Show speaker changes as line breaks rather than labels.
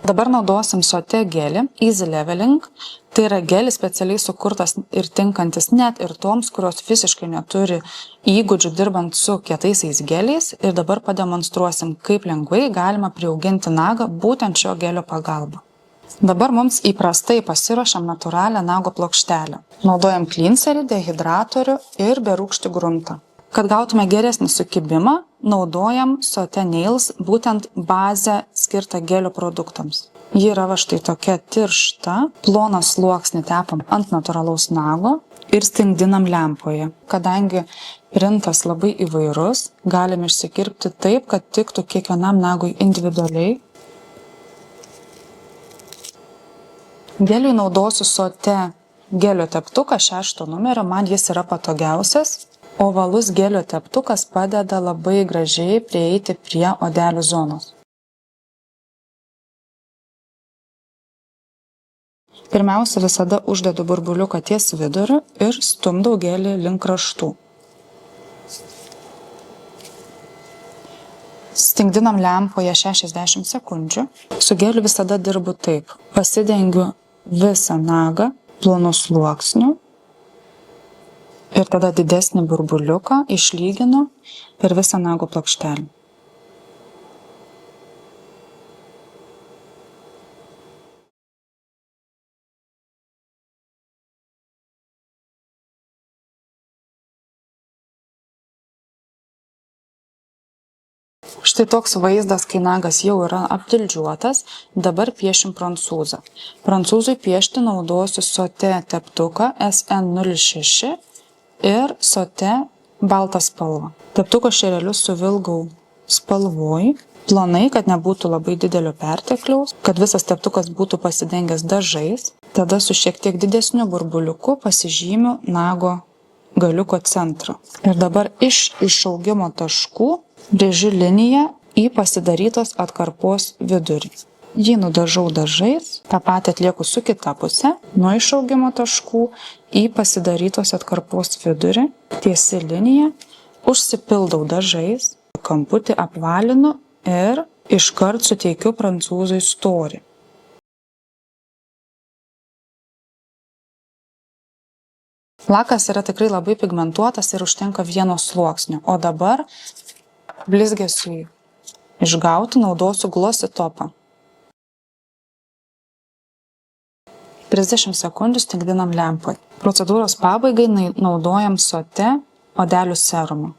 Dabar naudosim Sote gelį Easy Leveling. Tai yra gelis specialiai sukurtas ir tinkantis net ir toms, kurios visiškai neturi įgūdžių dirbant su kietaisiais geliais. Ir dabar pademonstruosim, kaip lengvai galima priauginti nagą būtent šio gelio pagalba. Dabar mums įprastai pasiruošiam natūralią nago plokštelę. Naudojam klinserį, dehidratorių ir berūkštį gruntą. Kad gautume geresnį sukibimą, naudojam Sote Nails būtent bazę skirtą gelio produktams. Ji yra va štai tokia tiršta, ploną sluoksnį tepam ant natūralaus nago ir stingdinam lempoje. Kadangi printas labai įvairus, galim išsikirpti taip, kad tiktų kiekvienam nagui individualiai. Geliui naudosiu Sote gelio teptuką 6 numerio, man jis yra patogiausias. Ovalus gelio teptukas padeda labai gražiai prieiti prie odelių zonos. Pirmiausia, visada uždedu burbuliuką ties viduriu ir stumdau gelį link kraštų. Stingdinam lempoje 60 sekundžių. Su geliu visada dirbu taip. Pasidengiu visą nagą plonu sluoksniu ir tada didesnį burbuliuką išlyginu per visą nago plokštelę. Štai toks vaizdas, kai nagas jau yra apdildžiuotas, dabar piešim prancūzą. Prancūzui piešti naudosiu Sote teptuką SN06 ir Sote baltą spalvą. Teptuko šerelius suvilgau spalvoj, plonai, kad nebūtų labai didelio pertekliaus, kad visas teptukas būtų pasidengęs dažais. Tada su šiek tiek didesniu burbuliuku pasižymiu nago galiuko centrą. Ir dabar iš išaugimo taškų brėžiu liniją į pasidarytos atkarpos vidurį. Jį nudažau dažais, tą patį atlieku su kita puse, nuo išaugimo taškų į pasidarytos atkarpos vidurį, tiesi linija, užsipildau dažais, kamputį apvalinu ir iškart suteikiu prancūzui storį. Lakas yra tikrai labai pigmentuotas ir užtenka vieno sluoksnio, o dabar blizgesiui išgauti naudosiu Glossy Topą. 30 sekundžių stingdinam lempoje. Procedūros pabaigai naudojam Sote odelių serumą.